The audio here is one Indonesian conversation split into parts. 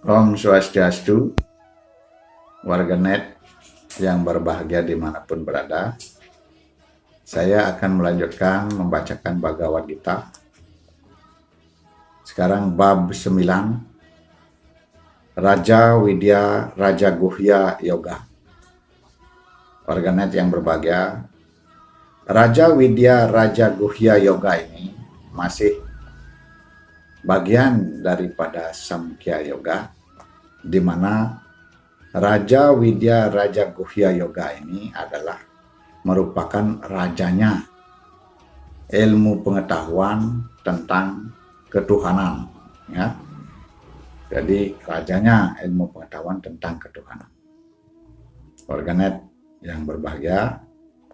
Om Swastiastu, warganet yang berbahagia dimanapun berada. Saya akan melanjutkan membacakan Bhagavad Gita. Sekarang bab 9, Raja Widya Raja Guhya Yoga. Warganet yang berbahagia, Raja Widya Raja Guhya Yoga ini masih bagian daripada Samkhya Yoga, di mana Raja Widya Raja Guhya Yoga ini adalah merupakan rajanya ilmu pengetahuan tentang ketuhanan, ya. Jadi rajanya ilmu pengetahuan tentang ketuhanan. Warganet yang berbahagia,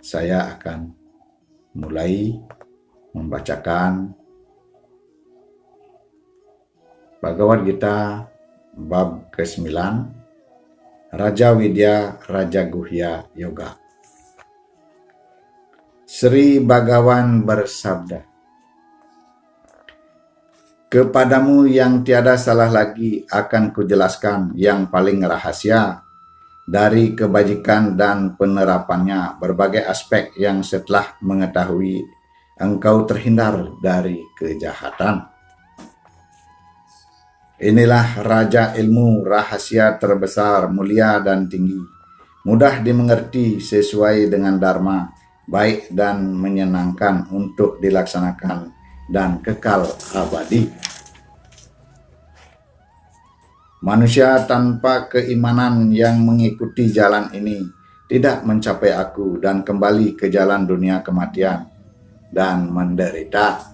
saya akan mulai membacakan Bhagavad Gita bab ke-9, Raja Widya Raja Guhya Yoga. Sri Bhagawan bersabda, "Kepadamu yang tiada salah lagi akan kujelaskan yang paling rahasia dari kebajikan dan penerapannya berbagai aspek yang setelah mengetahui engkau terhindar dari kejahatan. Inilah raja ilmu rahasia terbesar, mulia dan tinggi, mudah dimengerti sesuai dengan dharma, baik dan menyenangkan untuk dilaksanakan dan kekal abadi. Manusia tanpa keimanan yang mengikuti jalan ini tidak mencapai aku dan kembali ke jalan dunia kematian dan menderita.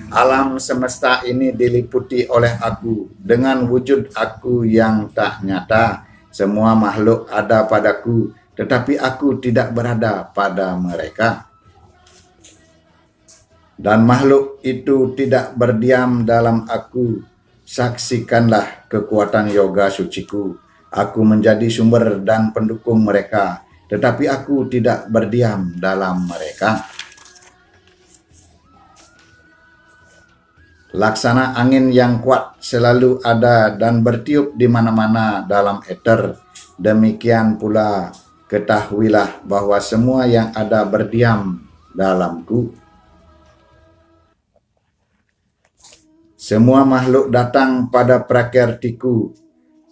Alam semesta ini diliputi oleh aku dengan wujud aku yang tak nyata. Semua makhluk ada padaku, tetapi aku tidak berada pada mereka. Dan makhluk itu tidak berdiam dalam aku. Saksikanlah kekuatan yoga suciku. Aku menjadi sumber dan pendukung mereka, tetapi aku tidak berdiam dalam mereka. Laksana angin yang kuat selalu ada dan bertiup di mana-mana dalam ether. Demikian pula ketahuilah bahwa semua yang ada berdiam dalamku. Semua makhluk datang pada prakirtiku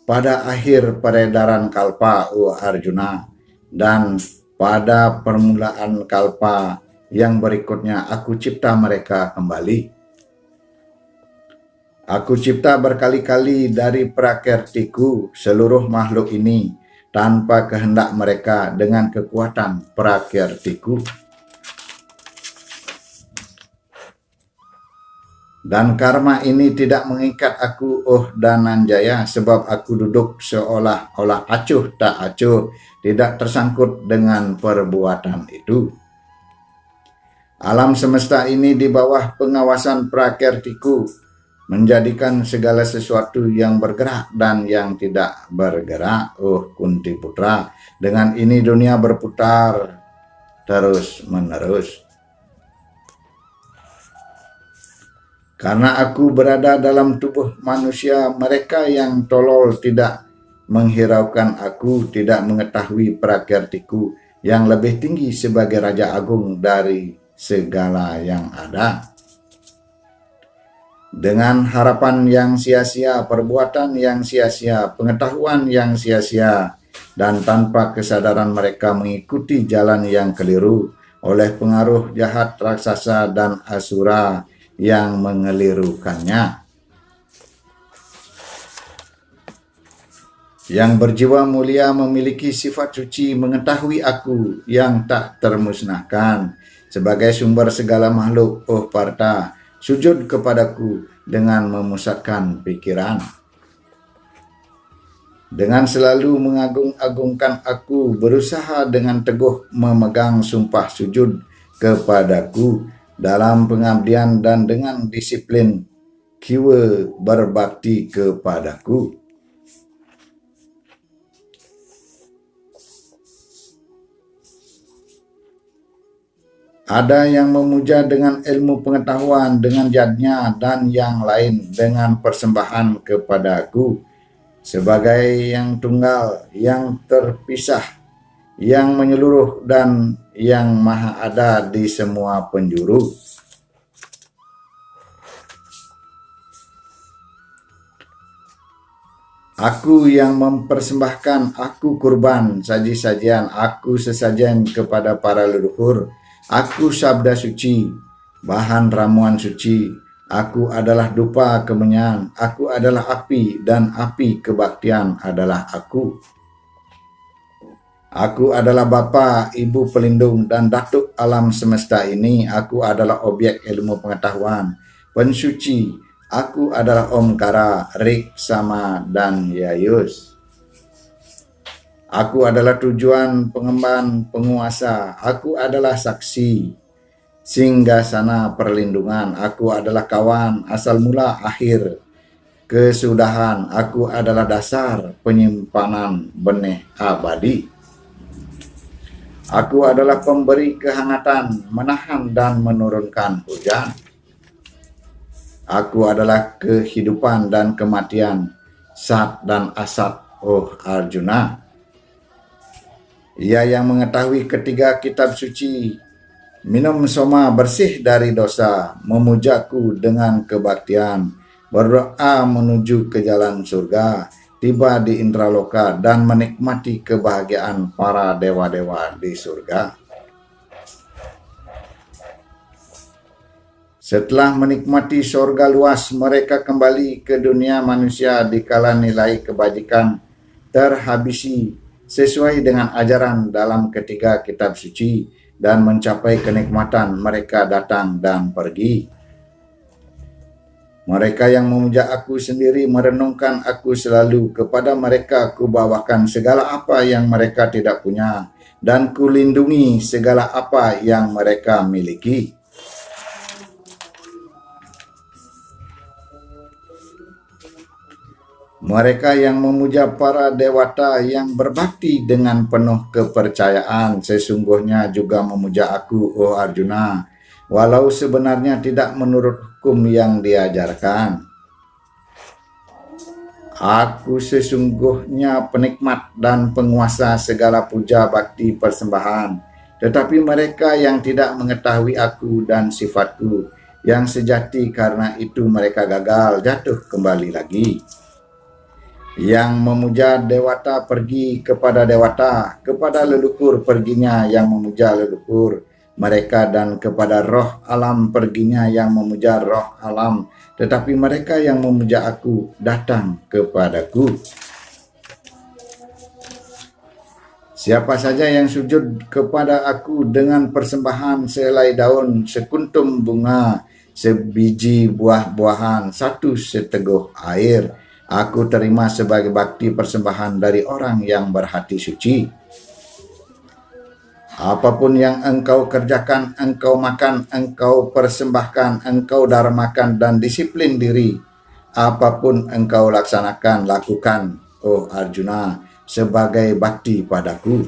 pada akhir peredaran kalpa, o Arjuna, dan pada permulaan kalpa yang berikutnya aku cipta mereka kembali. Aku cipta berkali-kali dari prakirtiku seluruh makhluk ini tanpa kehendak mereka dengan kekuatan prakirtiku. Dan karma ini tidak mengikat aku, oh Dananjaya, sebab aku duduk seolah-olah acuh tak acuh, tidak tersangkut dengan perbuatan itu. Alam semesta ini di bawah pengawasan prakirtiku, menjadikan segala sesuatu yang bergerak dan yang tidak bergerak, oh Kunti Putra. Dengan ini dunia berputar terus menerus. Karena aku berada dalam tubuh manusia, mereka yang tolol tidak menghiraukan aku, tidak mengetahui prakirtiku yang lebih tinggi sebagai Raja Agung dari segala yang ada. Dengan harapan yang sia-sia, perbuatan yang sia-sia, pengetahuan yang sia-sia, dan tanpa kesadaran mereka mengikuti jalan yang keliru oleh pengaruh jahat raksasa dan asura yang mengelirukannya. Yang berjiwa mulia memiliki sifat suci, mengetahui aku yang tak termusnahkan sebagai sumber segala makhluk, oh Partha, sujud kepadaku dengan memusatkan pikiran. Dengan selalu mengagung-agungkan aku, berusaha dengan teguh memegang sumpah sujud kepadaku dalam pengabdian dan dengan disiplin kiwa berbakti kepadaku. Ada yang memuja dengan ilmu pengetahuan, dengan yadnya, dan yang lain dengan persembahan kepadaku sebagai yang tunggal, yang terpisah, yang menyeluruh, dan yang maha ada di semua penjuru. Aku yang mempersembahkan, aku kurban, saji-sajian, aku sesajen kepada para leluhur. Aku sabda suci, bahan ramuan suci. Aku adalah dupa kemenyan, aku adalah api, dan api kebaktian adalah aku. Aku adalah bapa, ibu pelindung, dan datuk alam semesta ini. Aku adalah objek ilmu pengetahuan, pensuci. Aku adalah Omkara, Rik, Sama, dan Yayus. Aku adalah tujuan, pengemban, penguasa. Aku adalah saksi, singgasana perlindungan. Aku adalah kawan, asal mula, akhir, kesudahan. Aku adalah dasar penyimpanan benih abadi. Aku adalah pemberi kehangatan, menahan dan menurunkan hujan. Aku adalah kehidupan dan kematian, Sat dan Asat, oh Arjuna. Ia yang mengetahui ketiga kitab suci, minum soma bersih dari dosa, memujaku dengan kebaktian, berdoa menuju ke jalan surga, tiba di Indraloka dan menikmati kebahagiaan para dewa-dewa di surga. Setelah menikmati sorga luas, mereka kembali ke dunia manusia dikala nilai kebajikan terhabisi sesuai dengan ajaran dalam ketiga kitab suci dan mencapai kenikmatan mereka datang dan pergi. Mereka yang memuja aku sendiri merenungkan aku selalu, kepada mereka kubawakan segala apa yang mereka tidak punya dan kulindungi segala apa yang mereka miliki. Mereka yang memuja para dewata yang berbakti dengan penuh kepercayaan sesungguhnya juga memuja aku, oh Arjuna, walau sebenarnya tidak menurut hukum yang diajarkan. Aku sesungguhnya penikmat dan penguasa segala puja bakti persembahan, tetapi mereka yang tidak mengetahui aku dan sifatku yang sejati, karena itu mereka gagal jatuh kembali lagi. Yang memuja dewata pergi kepada dewata, kepada leluhur perginya yang memuja leluhur mereka, dan kepada roh alam perginya yang memuja roh alam. Tetapi mereka yang memuja aku datang kepadaku. Siapa saja yang sujud kepada aku dengan persembahan sehelai daun, sekuntum bunga, sebiji buah-buahan, satu seteguh air, aku terima sebagai bakti persembahan dari orang yang berhati suci. Apapun yang engkau kerjakan, engkau makan, engkau persembahkan, engkau dharmakan dan disiplin diri, apapun engkau laksanakan, lakukan, oh Arjuna, sebagai bakti padaku.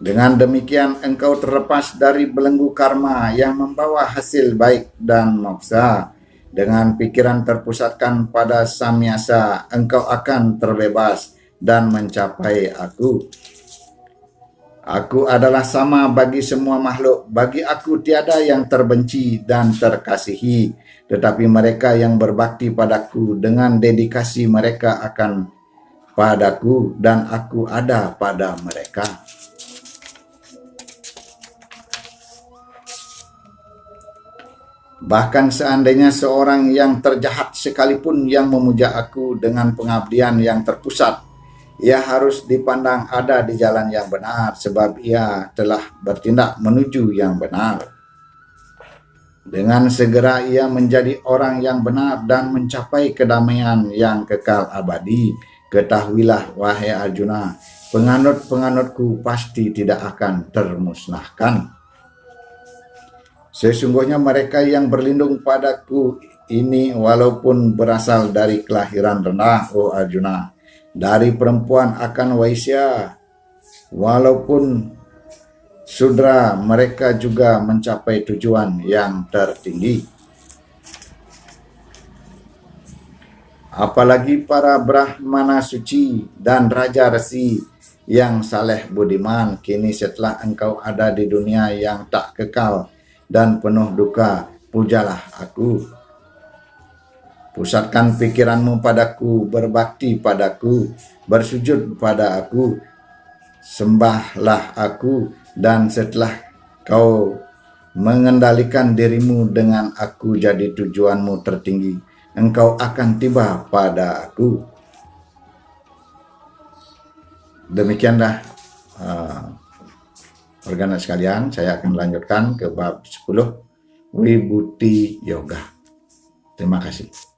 Dengan demikian engkau terlepas dari belenggu karma yang membawa hasil baik dan moksa. Dengan pikiran terpusatkan pada samyasa, engkau akan terbebas dan mencapai aku. Aku adalah sama bagi semua makhluk. Bagi aku tiada yang terbenci dan terkasihi. Tetapi mereka yang berbakti padaku dengan dedikasi mereka akan padaku dan aku ada pada mereka. Bahkan seandainya seorang yang terjahat sekalipun yang memuja aku dengan pengabdian yang terpusat, ia harus dipandang ada di jalan yang benar, sebab ia telah bertindak menuju yang benar. Dengan segera ia menjadi orang yang benar dan mencapai kedamaian yang kekal abadi. Ketahuilah wahai Arjuna, penganut-penganutku pasti tidak akan termusnahkan. Sesungguhnya mereka yang berlindung padaku ini walaupun berasal dari kelahiran rendah, oh Arjuna, dari perempuan akan Waisya, walaupun sudra mereka juga mencapai tujuan yang tertinggi. Apalagi para Brahmana suci dan Raja Resi yang saleh budiman, kini setelah engkau ada di dunia yang tak kekal dan penuh duka, pujalah aku. Pusatkan pikiranmu padaku, berbakti padaku, bersujud pada aku, sembahlah aku, dan setelah kau mengendalikan dirimu dengan aku jadi tujuanmu tertinggi, engkau akan tiba pada aku. Demikianlah organ sekalian, saya akan lanjutkan ke bab 10, Wibhuti Yoga. Terima kasih.